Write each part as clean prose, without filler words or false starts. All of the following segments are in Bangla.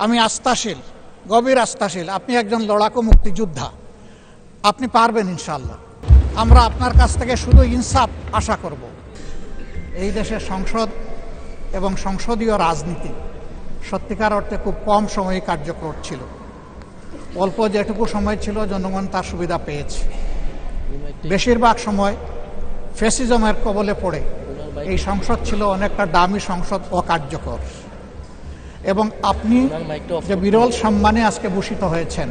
আমি আস্থাশীল, গভীর আস্থাশীল আপনি একজন লড়াকু মুক্তিযোদ্ধা, আপনি পারবেন ইনশাআল্লাহ। আমরা আপনার কাছ থেকে শুধু ইনসাফ আশা করব। এই দেশের সংসদ এবং সংসদীয় রাজনীতি সত্যিকার অর্থে খুব কম সময়ে কার্যকর ছিল। অল্প যেটুকু সময় ছিল জনগণ তার সুবিধা পেয়েছে। বেশিরভাগ সময় ফ্যাসিজমের কবলে পড়ে এই সংসদ ছিল অনেকটা দামি সংসদ, অকার্যকর। এবং আপনি যে বিরল সম্মানে আজকে ভূষিত হয়েছেন,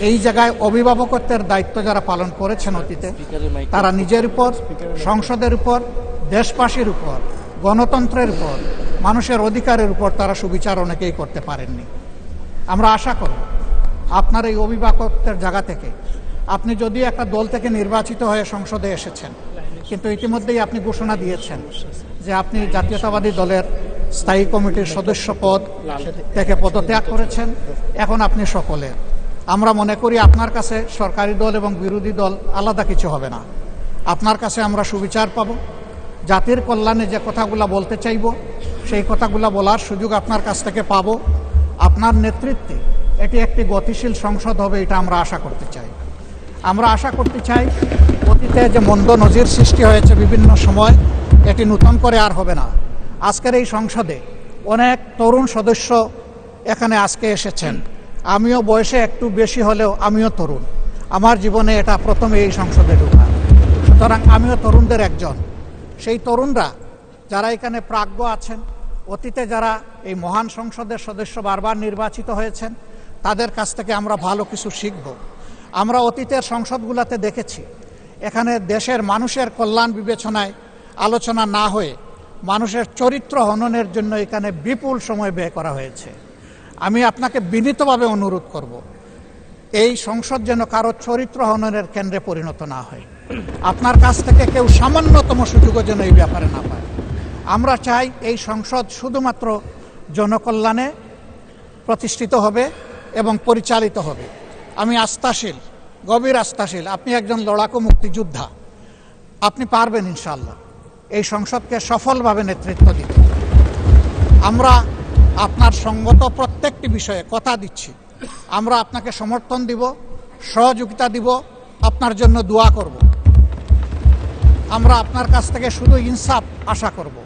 এই জায়গায় অভিভাবকত্বের দায়িত্ব যারা পালন করেছেন অতীতে, তারা নিজের উপর, সংসদের উপর, দেশবাসীর উপর, গণতন্ত্রের উপর, মানুষের অধিকারের উপর তারা সুবিচার অনেকেই করতে পারেননি। আমরা আশা করব আপনার এই অভিভাবকত্বের জায়গা থেকে, আপনি যদিও একটা দল থেকে নির্বাচিত হয়ে সংসদে এসেছেন, কিন্তু ইতিমধ্যেই আপনি ঘোষণা দিয়েছেন যে আপনি জাতীয়তাবাদী দলের স্থায়ী কমিটির সদস্য পদ থেকে পদত্যাগ করেছেন। এখন আপনি সকলের, আমরা মনে করি আপনার কাছে সরকারি দল এবং বিরোধী দল আলাদা কিছু হবে না। আপনার কাছে আমরা সুবিচার পাব, জাতির কল্যাণে যে কথাগুলো বলতে চাইব সেই কথাগুলো বলার সুযোগ আপনার কাছ থেকে পাব। আপনার নেতৃত্বে এটি একটি গতিশীল সংসদ হবে, এটা আমরা আশা করতে চাই। আমরা আশা করতে চাই অতীতে যে মন্দ নজির সৃষ্টি হয়েছে বিভিন্ন সময়, এটি নতুন করে আর হবে না। আজকের এই সংসদে অনেক তরুণ সদস্য এখানে আজকে এসেছেন। আমিও বয়সে একটু বেশি হলেও আমিও তরুণ, আমার জীবনে এটা প্রথমে এই সংসদে ঢোকা, সুতরাং আমিও তরুণদের একজন। সেই তরুণরা যারা এখানে প্রাজ্ঞ আছেন, অতীতে যারা এই মহান সংসদের সদস্য বারবার নির্বাচিত হয়েছেন, তাদের কাছ থেকে আমরা ভালো কিছু শিখব। আমরা অতীতের সংসদগুলোতে দেখেছি এখানে দেশের মানুষের কল্যাণ বিবেচনায় আলোচনা না হয়ে মানুষের চরিত্র হননের জন্য এখানে বিপুল সময় ব্যয় করা হয়েছে। আমি আপনাকে বিনীতভাবে অনুরোধ করব, এই সংসদ যেন কারো চরিত্র হননের কেন্দ্রে পরিণত না হয়। আপনার কাছ থেকে কেউ সামান্যতম সুযোগও যেন এই ব্যাপারে না পায়। আমরা চাই এই সংসদ শুধুমাত্র জনকল্যাণে প্রতিষ্ঠিত হবে এবং পরিচালিত হবে। আমি আস্থাশীল, গভীর আস্থাশীল আপনি একজন লড়াকু মুক্তিযোদ্ধা, আপনি পারবেন ইনশাআল্লাহ এই সংসদকে সফলভাবে নেতৃত্ব দিতে। আমরা আপনার সঙ্গত প্রত্যেকটি বিষয়ে কথা দিচ্ছি, আমরা আপনাকে সমর্থন দিব, সহযোগিতা দিব, আপনার জন্য দোয়া করব। আমরা আপনার কাছ থেকে শুধু ইনসাফ আশা করব।